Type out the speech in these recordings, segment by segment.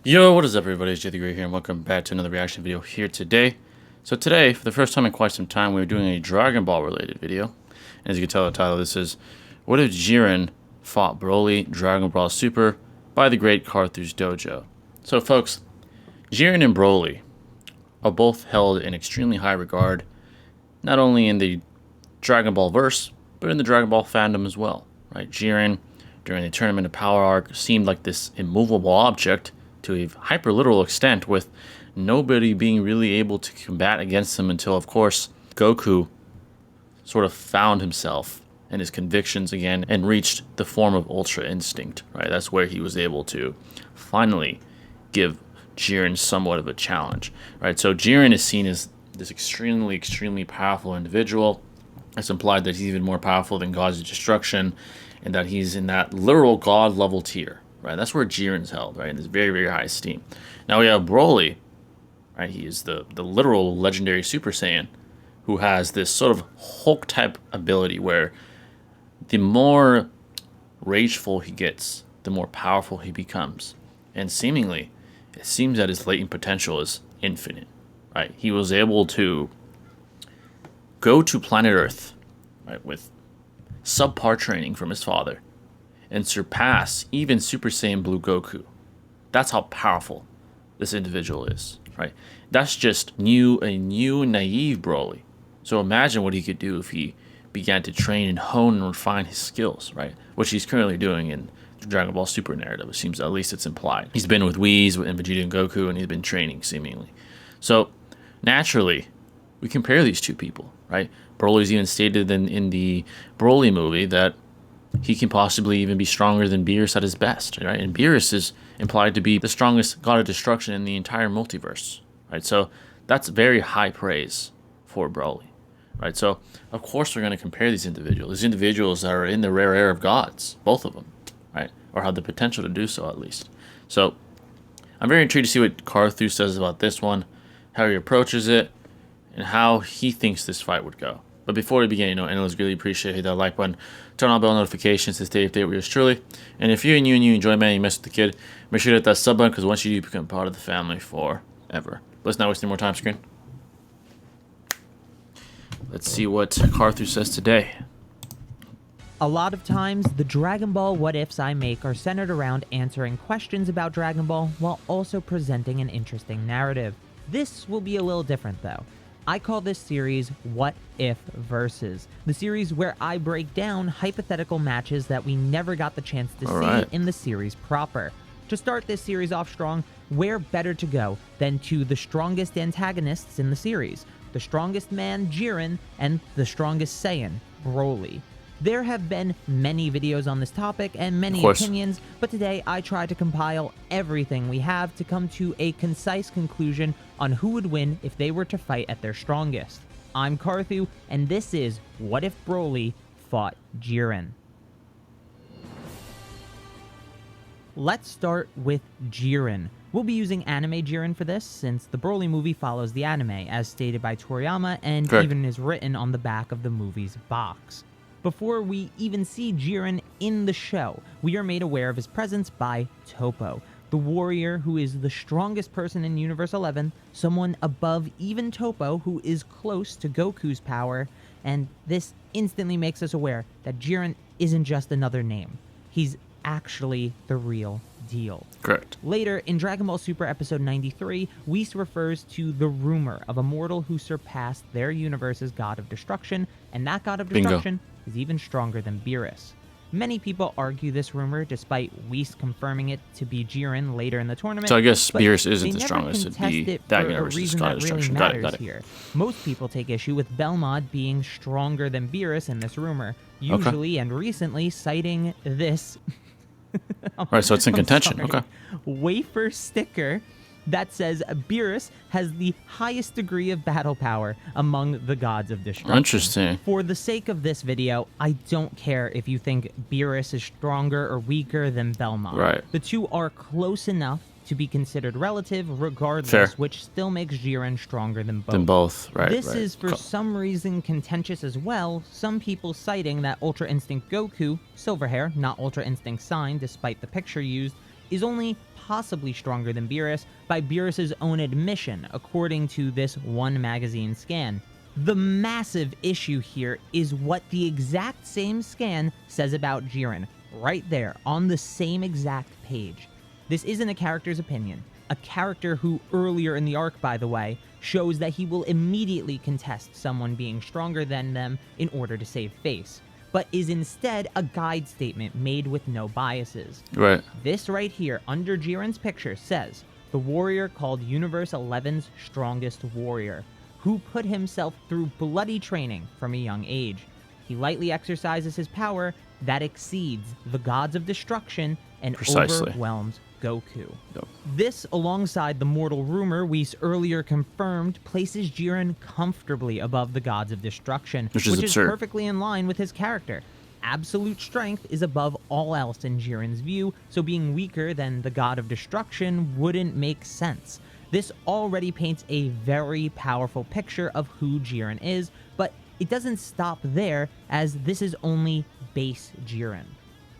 Yo, what is up everybody, it's J3 here and welcome back to another reaction video here today. So today, for the first time in quite some time, we're doing a Dragon Ball related video. And as you can tell the title, this is What If Jiren Fought Broly Dragon Ball Super by the great Carthu'S Dojo. So folks, Jiren and Broly are both held in extremely high regard, not only in the Dragon Ball verse, but in the Dragon Ball fandom as well. Right? Jiren, during the Tournament of Power arc, seemed like this immovable object to a hyper-literal extent, with nobody being really able to combat against him until, of course, Goku sort of found himself and his convictions again and reached the form of Ultra Instinct, right? That's where he was able to finally give Jiren somewhat of a challenge, right? So Jiren is seen as this extremely powerful individual. It's implied that he's even more powerful than Gods of Destruction and that he's in that literal God level tier. Right, that's where Jiren's held, right, in this very high esteem. Now we have Broly, right? He is the literal legendary Super Saiyan, who has this sort of Hulk type ability where the more rageful he gets, the more powerful he becomes, and seemingly, it seems that his latent potential is infinite. Right, he was able to go to planet Earth, right, with subpar training from his father, and surpass even Super Saiyan Blue Goku. That's how powerful this individual is, right? That's just a new naive Broly. So imagine what he could do if he began to train and hone and refine his skills, right? Which he's currently doing in the Dragon Ball Super narrative. It seems, at least it's implied. He's been with Whis and Vegeta and Goku, and he's been training seemingly. So naturally, we compare these two people, right? Broly's even stated in the Broly movie that he can possibly even be stronger than Beerus at his best, right? And Beerus is implied to be the strongest God of Destruction in the entire multiverse, right? So that's very high praise for Broly, right? So of course we're going to compare these individuals that are in the rare air of gods, both of them, right? Or have the potential to do so at least. So I'm very intrigued to see what Carthu'S says about this one, how he approaches it, and how he thinks this fight would go. But before we begin, anyways, really appreciate that like button, turn on bell notifications to stay updated with yours truly. And if you enjoy, man, you mess with the kid, make sure to hit that sub button, because once you do, you become part of the family forever. Let's not waste any more time screen. Let's see what Carthu'S says today. A lot of times, the Dragon Ball what ifs I make are centered around answering questions about Dragon Ball while also presenting an interesting narrative. This will be a little different though. I call this series What If Versus, the series where I break down hypothetical matches that we never got the chance to see in the series proper. To start this series off strong, where better to go than to the strongest antagonists in the series, the strongest man, Jiren, and the strongest Saiyan, Broly. There have been many videos on this topic and many opinions, but today I try to compile everything we have to come to a concise conclusion on who would win if they were to fight at their strongest. I'm Carthu, and this is What If Broly Fought Jiren. Let's start with Jiren. We'll be using anime Jiren for this, since the Broly movie follows the anime, as stated by Toriyama, and even is written on the back of the movie's box. Before we even see Jiren in the show, we are made aware of his presence by Toppo, the warrior who is the strongest person in Universe 11, someone above even Toppo who is close to Goku's power, and this instantly makes us aware that Jiren isn't just another name. He's actually the real deal. Correct. Later, in Dragon Ball Super Episode 93, Whis refers to the rumor of a mortal who surpassed their universe's God of Destruction, and that God of Destruction is even stronger than Beerus. Many people argue this rumor, despite Whis confirming it to be Jiren later in the tournament. So I guess Beerus isn't the strongest. It'd be that universe's God of Destruction. Got it. Here. Most people take issue with Belmod being stronger than Beerus in this rumor, usually and recently citing this right, so it's in contention. Wafer sticker that says Beerus has the highest degree of battle power among the gods of destruction. Interesting. For the sake of this video, I don't care if you think Beerus is stronger or weaker than Belmont. Right. The two are close enough to be considered relative regardless, which still makes Jiren stronger than both. Right. This is for some reason contentious as well, some people citing that Ultra Instinct Goku, silver hair, not Ultra Instinct Sign despite the picture used, is only possibly stronger than Beerus by Beerus's own admission, according to this one magazine scan. The massive issue here is what the exact same scan says about Jiren, right there on the same exact page. This isn't a character's opinion. A character who earlier in the arc, by the way, shows that he will immediately contest someone being stronger than them in order to save face, but is instead a guide statement made with no biases. Right. This right here, under Jiren's picture, says, the warrior called Universe 11's strongest warrior, who put himself through bloody training from a young age. He lightly exercises his power that exceeds the gods of destruction and overwhelms Goku. Yep. This, alongside the mortal rumor we earlier confirmed, places Jiren comfortably above the gods of destruction, which is perfectly in line with his character. Absolute strength is above all else in Jiren's view, so being weaker than the god of destruction wouldn't make sense. This already paints a very powerful picture of who Jiren is, but it doesn't stop there, as this is only base Jiren.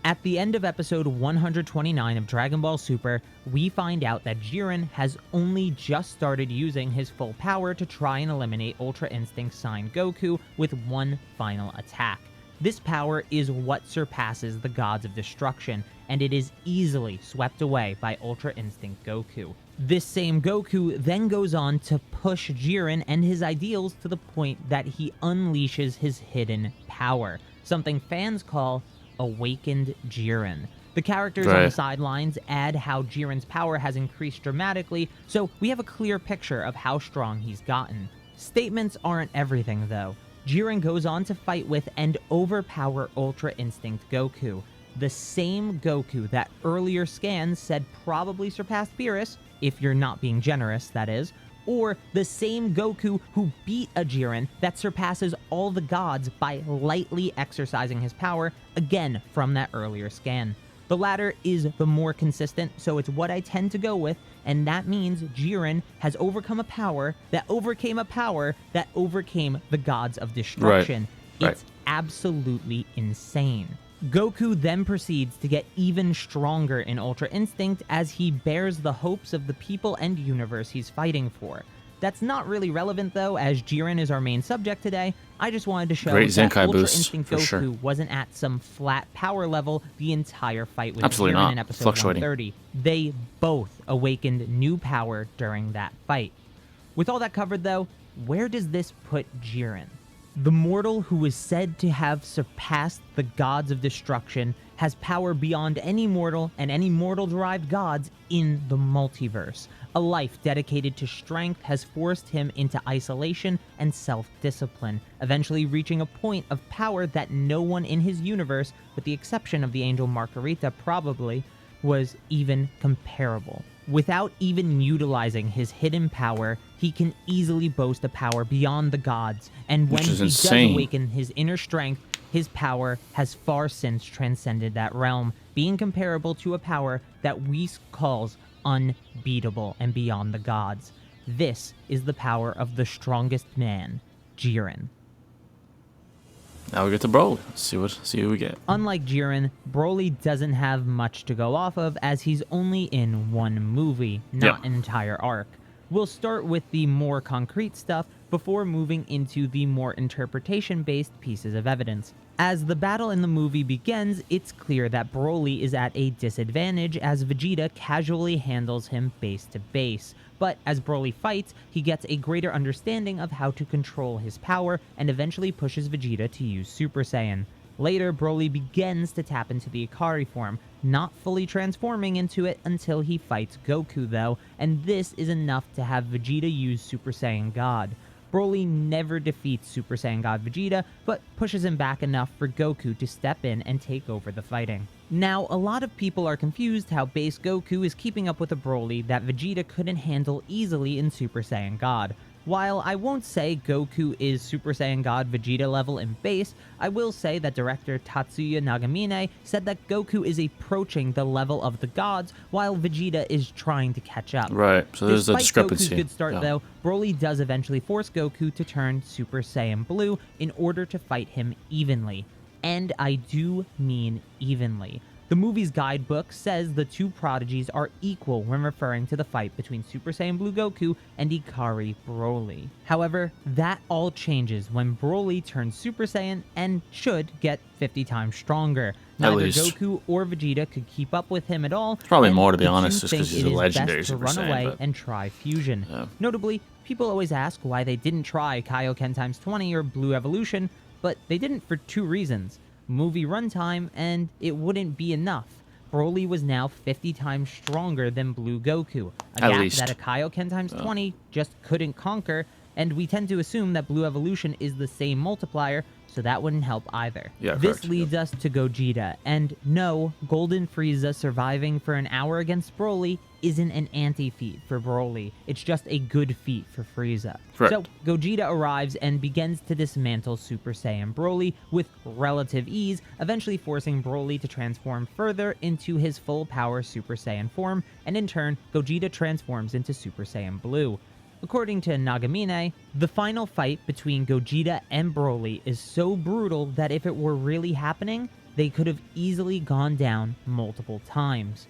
At the end of episode 129 of Dragon Ball Super, we find out that Jiren has only just started using his full power to try and eliminate Ultra Instinct Sign Goku with one final attack. This power is what surpasses the gods of destruction, and it is easily swept away by Ultra Instinct Goku. This same Goku then goes on to push Jiren and his ideals to the point that he unleashes his hidden power, something fans call Awakened Jiren. The characters on the sidelines add how Jiren's power has increased dramatically, so we have a clear picture of how strong he's gotten. Statements aren't everything, though. Jiren goes on to fight with and overpower Ultra Instinct Goku, the same Goku that earlier scans said probably surpassed Beerus, if you're not being generous, that is, or the same Goku who beat a Jiren that surpasses all the gods by lightly exercising his power, again from that earlier scan. The latter is the more consistent, so it's what I tend to go with, and that means Jiren has overcome a power that overcame a power that overcame the gods of destruction. It's absolutely insane. Goku then proceeds to get even stronger in Ultra Instinct as he bears the hopes of the people and universe he's fighting for. That's not really relevant though, as Jiren is our main subject today. I just wanted to show that Ultra Instinct Goku wasn't at some flat power level the entire fight with Jiren in episode 130. They both awakened new power during that fight. With all that covered though, where does this put Jiren? The mortal who is said to have surpassed the gods of destruction has power beyond any mortal and any mortal-derived gods in the multiverse. A life dedicated to strength has forced him into isolation and self-discipline, eventually reaching a point of power that no one in his universe, with the exception of the angel Margarita probably, was even comparable. Without even utilizing his hidden power, he can easily boast a power beyond the gods, and when he does awaken his inner strength, his power has far since transcended that realm, being comparable to a power that Whis calls unbeatable and beyond the gods. This is the power of the strongest man, Jiren. Now we get to Broly. See what we get. Unlike Jiren, Broly doesn't have much to go off of as he's only in one movie, not an entire arc. We'll start with the more concrete stuff before moving into the more interpretation-based pieces of evidence. As the battle in the movie begins, it's clear that Broly is at a disadvantage as Vegeta casually handles him base to base. But as Broly fights, he gets a greater understanding of how to control his power and eventually pushes Vegeta to use Super Saiyan. Later, Broly begins to tap into the Ikari form, not fully transforming into it until he fights Goku though, and this is enough to have Vegeta use Super Saiyan God. Broly never defeats Super Saiyan God Vegeta, but pushes him back enough for Goku to step in and take over the fighting. Now, a lot of people are confused how base Goku is keeping up with a Broly that Vegeta couldn't handle easily in Super Saiyan God. While I won't say Goku is Super Saiyan God Vegeta level in base, I will say that director Tatsuya Nagamine said that Goku is approaching the level of the gods, while Vegeta is trying to catch up. Right, so there's a discrepancy. Despite Goku's good start though, Broly does eventually force Goku to turn Super Saiyan Blue in order to fight him evenly. And I do mean evenly. The movie's guidebook says the two prodigies are equal when referring to the fight between Super Saiyan Blue Goku and Ikari Broly. However, that all changes when Broly turns Super Saiyan and should get 50 times stronger. Neither least. Goku or Vegeta could keep up with him at all. Probably and more, to be the honest, two just 'cause think he's it a is legendary best to Super run Saiyan, away but- and try fusion. Yeah. Notably, people always ask why they didn't try Kaioken times 20 or Blue Evolution, but they didn't for two reasons: movie runtime, and it wouldn't be enough. Broly was now 50 times stronger than Blue Goku, a At gap least. that a Kaioken times 20 just couldn't conquer, and we tend to assume that Blue Evolution is the same multiplier, so that wouldn't help either. Yeah, this correct. leads us to Gogeta, and no, Golden Frieza surviving for an hour against Broly isn't an anti-feat for Broly, it's just a good feat for Frieza. Correct. So Gogeta arrives and begins to dismantle Super Saiyan Broly with relative ease, eventually forcing Broly to transform further into his full power Super Saiyan form, and in turn, Gogeta transforms into Super Saiyan Blue. According to Nagamine, the final fight between Gogeta and Broly is so brutal that if it were really happening, they could have easily gone down multiple times.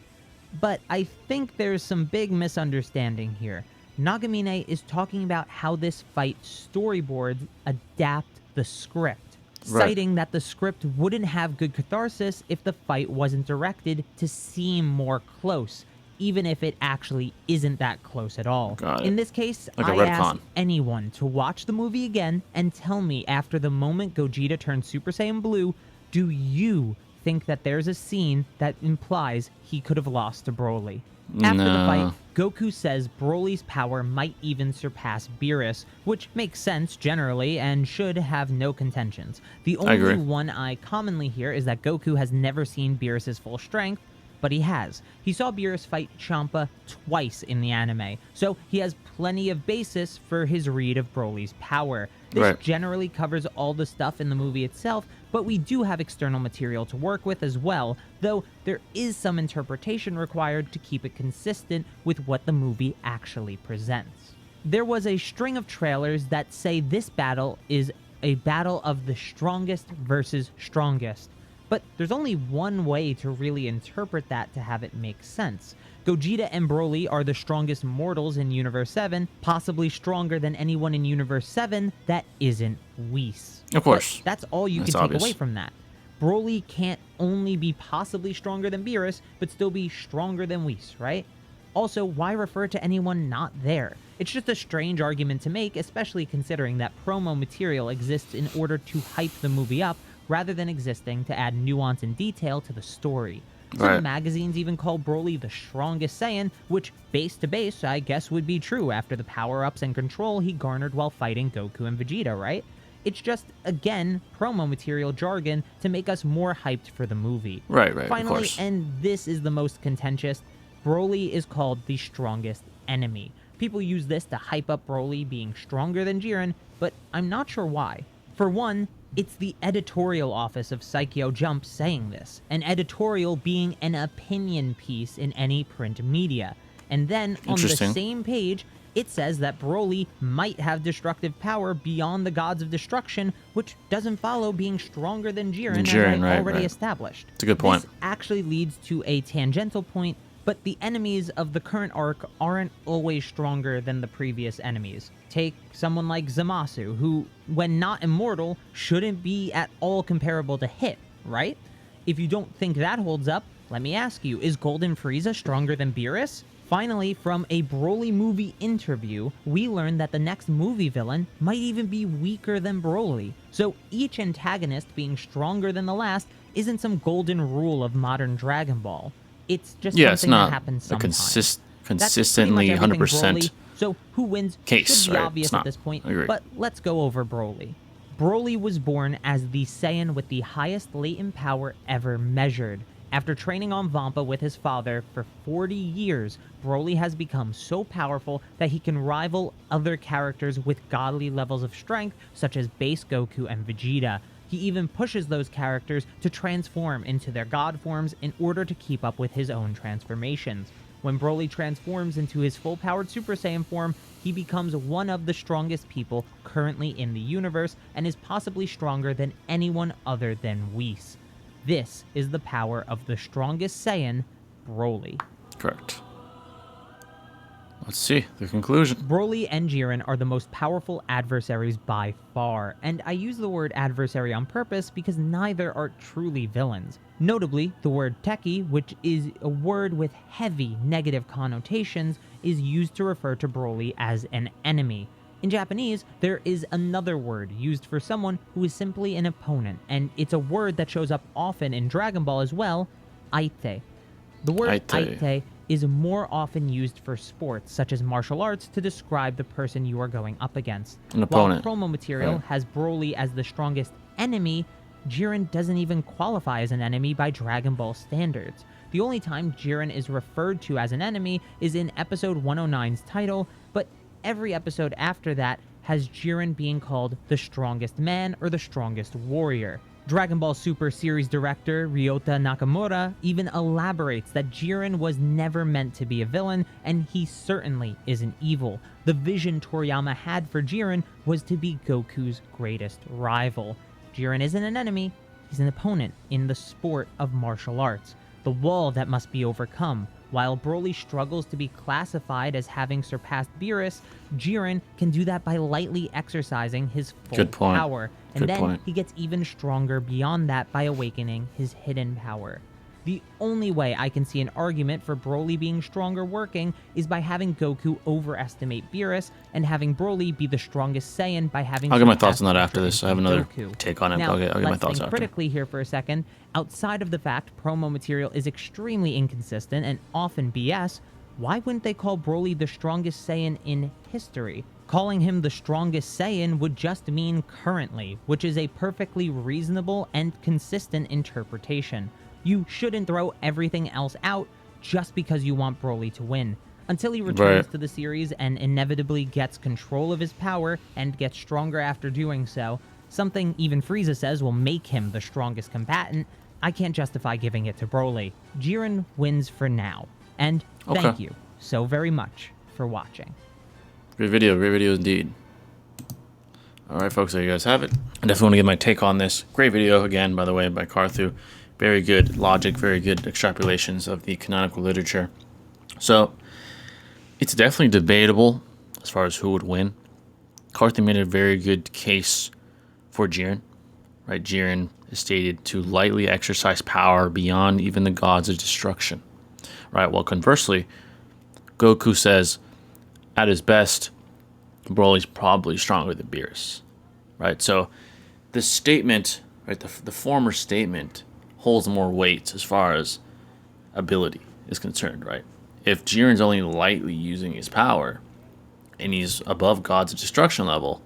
But I think there's some big misunderstanding here. Nagamine is talking about how this fight storyboards adapt the script, Right. citing that the script wouldn't have good catharsis if the fight wasn't directed to seem more close, even if it actually isn't that close at all. Got it. In this case, Like a I retcon. ask anyone to watch the movie again and tell me after the moment Gogeta turns Super Saiyan Blue, do you think that there's a scene that implies he could have lost to Broly? After the No. fight, Goku says Broly's power might even surpass Beerus, which makes sense generally and should have no contentions. The only agree. one I commonly hear is that Goku has never seen Beerus's full strength, but he has. He saw Beerus fight Champa twice in the anime, so he has plenty of basis for his read of Broly's power. This Right. generally covers all the stuff in the movie itself, but we do have external material to work with as well, though there is some interpretation required to keep it consistent with what the movie actually presents. There was a string of trailers that say this battle is a battle of the strongest versus strongest. But there's only one way to really interpret that to have it make sense. Gogeta and Broly are the strongest mortals in Universe 7, possibly stronger than anyone in Universe 7 that isn't Whis. Of course. But that's all you That's can take obvious. away from that. Broly can't only be possibly stronger than Beerus, but still be stronger than Whis, right? Also, why refer to anyone not there? It's just a strange argument to make, especially considering that promo material exists in order to hype the movie up, rather than existing to add nuance and detail to the story. Some Right. magazines even call Broly the strongest Saiyan, which, base to base, I guess would be true after the power-ups and control he garnered while fighting Goku and Vegeta, right? It's just, again, promo material jargon to make us more hyped for the movie. Right, of Finally, course. and this is the most contentious, Broly is called the strongest enemy. People use this to hype up Broly being stronger than Jiren, but I'm not sure why. For one, it's the editorial office of Psycho Jump saying this, an editorial being an opinion piece in any print media. And then, on the Interesting. same page, it says that Broly might have destructive power beyond the gods of destruction, which doesn't follow being stronger than Jiren, as Jiren, I've right, already right. established. It's a good point. This actually leads to a tangential point, but the enemies of the current arc aren't always stronger than the previous enemies. Take someone like Zamasu, who, when not immortal, shouldn't be at all comparable to Hit, right? If you don't think that holds up, let me ask you, is Golden Frieza stronger than Beerus? Finally, from a Broly movie interview, we learned that the next movie villain might even be weaker than Broly. So each antagonist being stronger than the last isn't some golden rule of modern Dragon Ball. It's just Yeah, it's something that not happens a sometimes. That's consistently pretty much everything 100%. Broly, so who wins Case, should be right? obvious It's at not. this point, I agree. but let's go over Broly. Broly was born as the Saiyan with the highest latent power ever measured. After training on Vampa with his father for 40 years, Broly has become so powerful that he can rival other characters with godly levels of strength, such as base Goku and Vegeta. He even pushes those characters to transform into their god forms in order to keep up with his own transformations. When Broly transforms into his full-powered Super Saiyan form, he becomes one of the strongest people currently in the universe and is possibly stronger than anyone other than Whis. This is the power of the strongest Saiyan, Broly. Correct. Let's see the conclusion. Broly and Jiren are the most powerful adversaries by far, and I use the word adversary on purpose because neither are truly villains. Notably, the word Teki, which is a word with heavy negative connotations, is used to refer to Broly as an enemy. In Japanese, there is another word used for someone who is simply an opponent, and it's a word that shows up often in Dragon Ball as well, Aite. The word Aite is more often used for sports, such as martial arts, to describe the person you are going up against. An opponent. While promo material has Broly as the strongest enemy, Jiren doesn't even qualify as an enemy by Dragon Ball standards. The only time Jiren is referred to as an enemy is in episode 109's title, but every episode after that has Jiren being called the strongest man or the strongest warrior. Dragon Ball Super series director Ryota Nakamura even elaborates that Jiren was never meant to be a villain, and he certainly isn't evil. The vision Toriyama had for Jiren was to be Goku's greatest rival. Jiren isn't an enemy, he's an opponent in the sport of martial arts, the wall that must be overcome. While Broly struggles to be classified as having surpassed Beerus, Jiren can do that by lightly exercising his full power. And then he gets even stronger beyond that by awakening his hidden power. The only way I can see an argument for Broly being stronger working is by having Goku overestimate Beerus and having Broly be the strongest Saiyan by having... I'll get my thoughts on that after this. I have another take on it. Now, I'll get my thoughts after. Critically here for a second, outside of the fact promo material is extremely inconsistent and often BS, why wouldn't they call Broly the strongest Saiyan in history? Calling him the strongest Saiyan would just mean currently, which is a perfectly reasonable and consistent interpretation. You shouldn't throw everything else out just because you want Broly to win. Until he returns to the series and inevitably gets control of his power and gets stronger after doing so, something even Frieza says will make him the strongest combatant, I can't justify giving it to Broly. Jiren wins for now. And thank you so very much for watching. Great video indeed. Alright folks, there you guys have it. I definitely want to give my take on this. Great video, again, by the way, by Carthu. Very good logic, very good extrapolations of the canonical literature. So, it's definitely debatable as far as who would win. Carthu made a very good case for Jiren. Right, Jiren is stated to lightly exercise power beyond even the gods of destruction. Right, while conversely, Goku says, at his best, Broly's probably stronger than Beerus. Right, so the statement, right, the former statement holds more weight as far as ability is concerned, right? If Jiren's only lightly using his power and he's above gods of destruction level,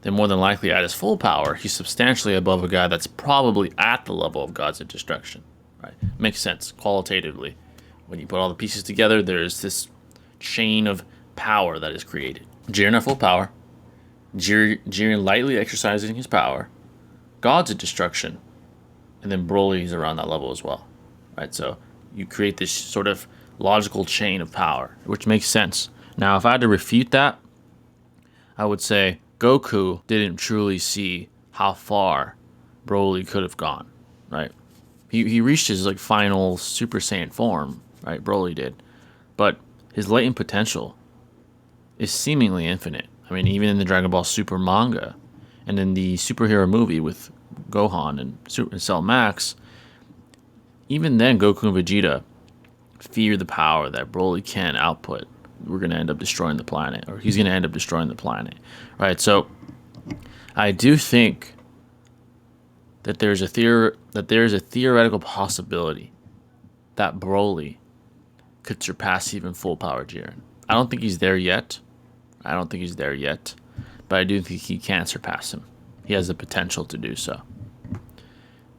then more than likely at his full power, he's substantially above a guy that's probably at the level of gods of destruction, right? Makes sense qualitatively. When you put all the pieces together, there's this chain of power that is created. Jiren at full power, Jiren lightly exercising his power, gods of destruction, and then Broly is around that level as well, right? So you create this sort of logical chain of power, which makes sense. Now, if I had to refute that, I would say Goku didn't truly see how far Broly could have gone, right? He reached his like final Super Saiyan form, right? Broly did, but his latent potential is seemingly infinite. I mean, even in the Dragon Ball Super manga, and in the superhero movie with Gohan and Cell Max, even then Goku and Vegeta fear the power that Broly can output. We're going to end up destroying the planet, or he's going to end up destroying the planet, right? So I do think that there's a theoretical possibility that Broly could surpass even full power Jiren. I don't think he's there yet. But I do think he can surpass him. He has the potential to do so.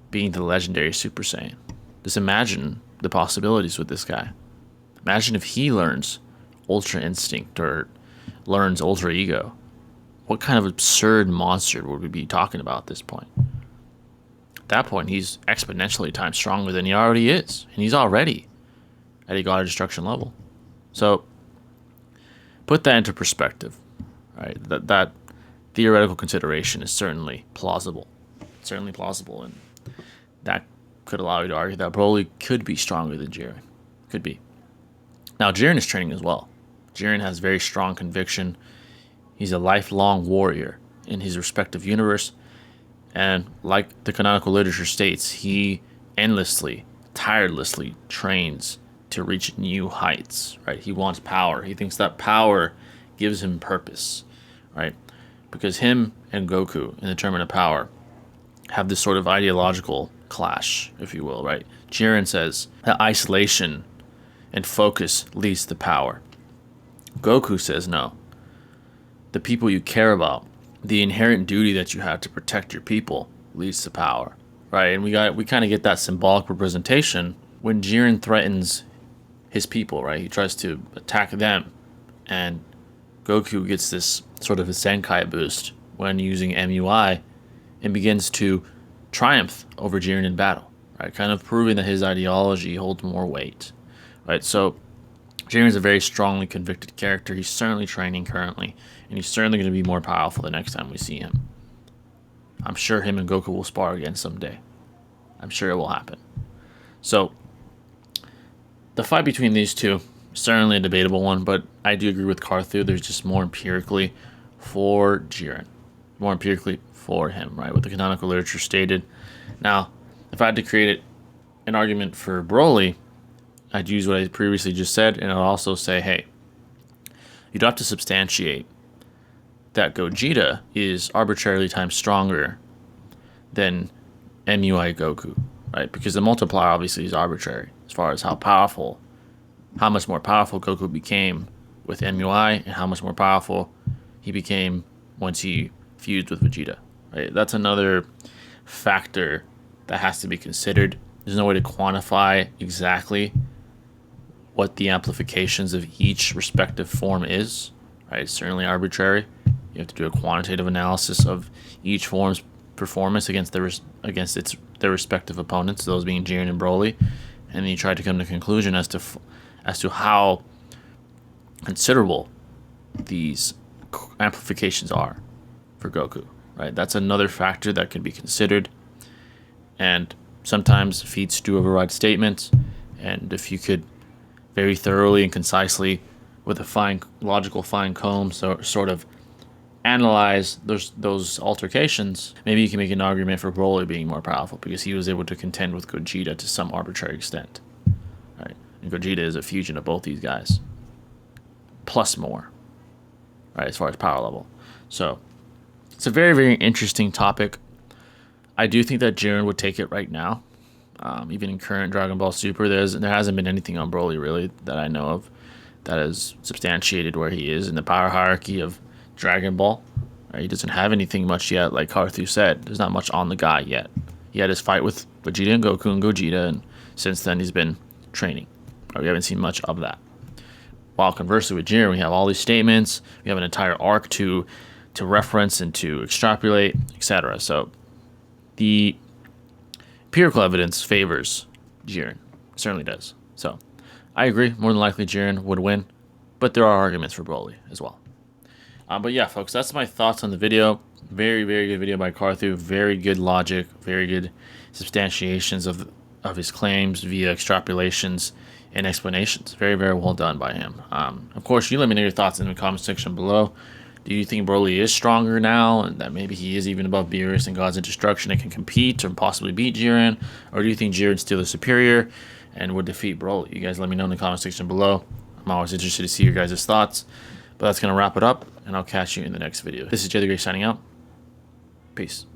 Being the legendary Super Saiyan. Just imagine the possibilities with this guy. Imagine if he learns Ultra Instinct or learns Ultra Ego. What kind of absurd monster would we be talking about at this point? At that point, he's exponentially times stronger than he already is. And he's already at a God of Destruction level. So, put that into perspective. Right? That theoretical consideration is certainly plausible. And that could allow you to argue that Broly could be stronger than Jiren. Could be. Now, Jiren is training as well. Jiren has very strong conviction. He's a lifelong warrior in his respective universe. And like the canonical literature states, he endlessly, tirelessly trains to reach new heights, right? He wants power. He thinks that power gives him purpose, right? Because him and Goku in the tournament of power have this sort of ideological clash, if you will, right? Jiren says that isolation and focus leads to power. Goku says no. The people you care about, the inherent duty that you have to protect your people leads to power, right? And we kind of get that symbolic representation when Jiren threatens his people, right? He tries to attack them, and Goku gets this sort of a Senkai boost when using MUI and begins to triumph over Jiren in battle, right? Kind of proving that his ideology holds more weight, right? So Jiren's a very strongly convicted character. He's certainly training currently, and he's certainly going to be more powerful the next time we see him. I'm sure him and Goku will spar again someday. I'm sure it will happen. So the fight between these two, certainly a debatable one, but I do agree with Carthu. There's just more empirically for Jiren. More empirically for him, right? What the canonical literature stated. Now, if I had to create an argument for Broly, I'd use what I previously just said, and I'll also say, hey, you don't have to substantiate that Gogeta is arbitrarily times stronger than MUI Goku, right? Because the multiplier obviously is arbitrary as far as how much more powerful Goku became with MUI and how much more powerful he became once he fused with Vegeta, right? That's another factor that has to be considered. There's no way to quantify exactly what the amplifications of each respective form is, right? It's certainly arbitrary. You have to do a quantitative analysis of each form's performance against their respective opponents, those being Jiren and Broly, and then you try to come to a conclusion as to how considerable these amplifications are for Goku, right? That's another factor that can be considered, and sometimes feats do override statements, and if you could very thoroughly and concisely with a logical fine comb sort of analyze those altercations, maybe you can make an argument for Broly being more powerful because he was able to contend with Gogeta to some arbitrary extent, right? And Gogeta is a fusion of both these guys, plus more, right, as far as power level. So it's a very, very interesting topic. I do think that Jiren would take it right now. Even in current Dragon Ball Super, there hasn't been anything on Broly really that I know of that has substantiated where he is in the power hierarchy of Dragon Ball. Right? He doesn't have anything much yet, like Carthu said. There's not much on the guy yet. He had his fight with Vegeta and Goku and Gogeta, and since then he's been training. Right? We haven't seen much of that. While conversely with Jiren, we have all these statements. We have an entire arc to reference and to extrapolate, etc. So the empirical evidence favors Jiren. It certainly does. So I agree. More than likely Jiren would win, but there are arguments for Broly as well. But yeah, folks, that's my thoughts on the video. Very, very good video by Carthu. Very good logic. Very good substantiations of his claims via extrapolations and explanations. Very, very well done by him. Of course, you let me know your thoughts in the comment section below. Do you think Broly is stronger now, and that maybe he is even above Beerus and Gods of Destruction and can compete or possibly beat Jiren? Or do you think Jiren's still the superior and would defeat Broly? You guys let me know in the comment section below. I'm always interested to see your guys' thoughts. But that's going to wrap it up, and I'll catch you in the next video. This is Jay the Great signing out. Peace.